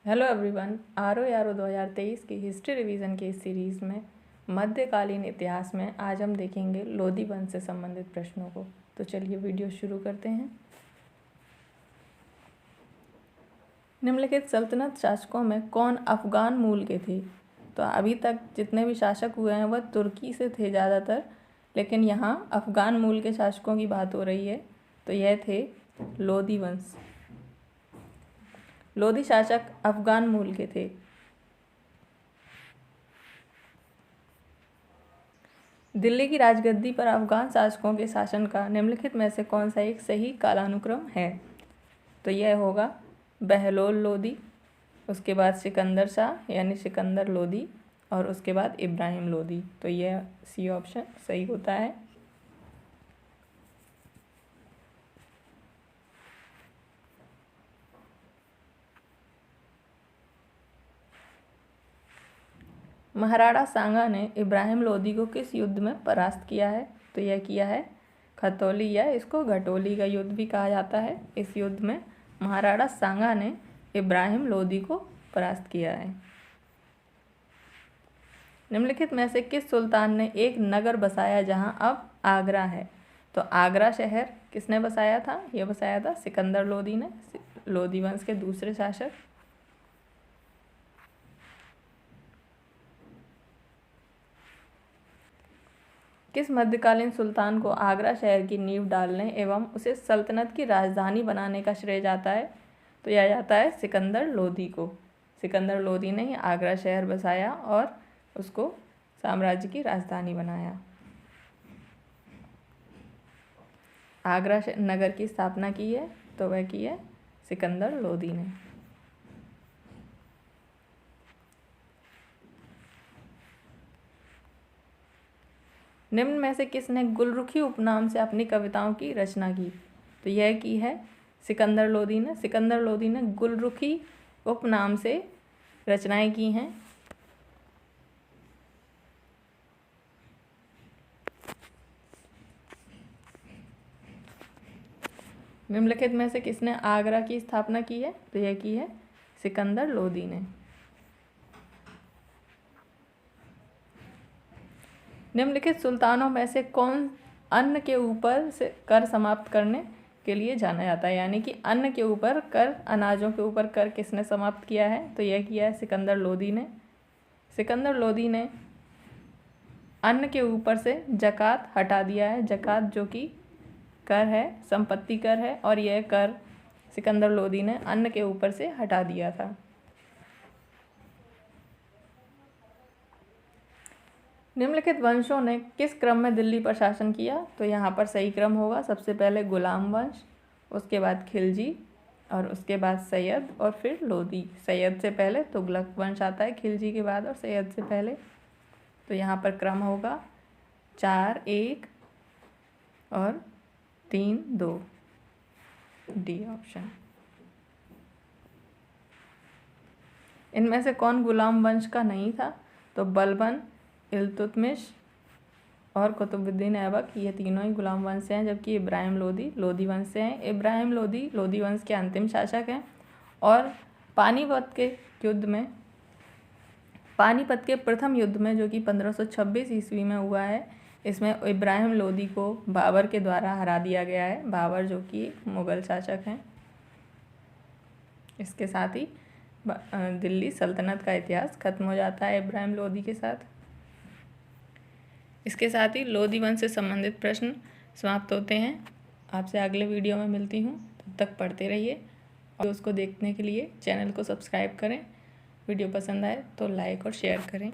Hello everyone, R O यारो 2023 की history revision के इस सीरीज़ में मध्यकालीन इतिहास में आज हम देखेंगे लोदी वंश से संबंधित प्रश्नों को। तो चलिए वीडियो शुरू करते हैं। निम्नलिखित सल्तनत शासकों में कौन अफ़गान मूल के थे? तो अभी तक जितने भी शासक हुए हैं वह तुर्की से थे ज़्यादातर, लेकिन यहाँ अफ़गान मूल के शासकों की बात हो रही है। तो यह थे लोदी वंश। लोदी शासक अफ़गान मूल के थे। दिल्ली की राजगद्दी पर अफ़गान शासकों के शासन का निम्नलिखित में से कौन सा एक सही कालानुक्रम है? तो यह होगा बहलोल लोदी, उसके बाद सिकंदर शाह यानी सिकंदर लोदी, और उसके बाद इब्राहिम लोदी। तो यह सी ऑप्शन सही होता है। महाराणा सांगा ने इब्राहिम लोदी को किस युद्ध में परास्त किया है? तो यह किया है खतौली, या इसको घटोली का युद्ध भी कहा जाता है। इस युद्ध में महाराणा सांगा ने इब्राहिम लोदी को परास्त किया है। निम्नलिखित में से किस सुल्तान ने एक नगर बसाया जहां अब आगरा है? तो आगरा शहर किसने बसाया था? यह बसाया था सिकंदर लोदी ने, लोदी वंश के दूसरे शासक। किस मध्यकालीन सुल्तान को आगरा शहर की नींव डालने एवं उसे सल्तनत की राजधानी बनाने का श्रेय जाता है? तो यह जाता है सिकंदर लोदी को। सिकंदर लोदी ने ही आगरा शहर बसाया और उसको साम्राज्य की राजधानी बनाया। आगरा नगर की स्थापना की है तो वह की है सिकंदर लोदी ने। निम्न में से किसने गुलरुखी उपनाम से अपनी कविताओं की रचना की? तो यह की है सिकंदर लोदी ने। सिकंदर लोदी ने गुलरुखी उपनाम से रचनाएं की हैं। निम्नलिखित में से किसने आगरा की स्थापना की है? तो यह की है सिकंदर लोदी ने। निम्नलिखित सुल्तानों में से कौन अन्न के ऊपर से कर समाप्त करने के लिए जाना जाता है? यानी कि अन्न के ऊपर कर, अनाजों के ऊपर कर किसने समाप्त किया है? तो यह किया है सिकंदर लोदी ने। सिकंदर लोदी ने अन्न के ऊपर से जकात हटा दिया है। जकात जो कि कर है, संपत्ति कर है, और यह कर सिकंदर लोदी ने अन्न के ऊपर से हटा दिया था। निम्नलिखित वंशों ने किस क्रम में दिल्ली पर शासन किया? तो यहाँ पर सही क्रम होगा, सबसे पहले गुलाम वंश, उसके बाद खिलजी, और उसके बाद सैयद, और फिर लोदी। सैयद से पहले तुगलक वंश आता है, खिलजी के बाद, और सैयद से पहले। तो यहाँ पर क्रम होगा 4-1 और 3-2, डी ऑप्शन। इनमें से कौन गुलाम वंश का नहीं था? तो बलबन, इल्तुतमिश और कुतुबुद्दीन ऐबक, ये तीनों ही गुलाम वंश से हैं, जबकि इब्राहिम लोदी लोदी वंश से हैं। इब्राहिम लोदी लोदी वंश के अंतिम शासक हैं। और पानीपत के प्रथम युद्ध में, जो कि 1526 ईस्वी में हुआ है, इसमें इब्राहिम लोदी को बाबर के द्वारा हरा दिया गया है। बाबर जो कि मुग़ल शासक हैं। इसके साथ ही दिल्ली सल्तनत का इतिहास खत्म हो जाता है इब्राहिम लोदी के साथ। इसके साथ ही लोदी वंश से संबंधित प्रश्न समाप्त होते हैं। आपसे अगले वीडियो में मिलती हूँ, तब तक पढ़ते रहिए और उसको देखने के लिए चैनल को सब्सक्राइब करें। वीडियो पसंद आए तो लाइक और शेयर करें।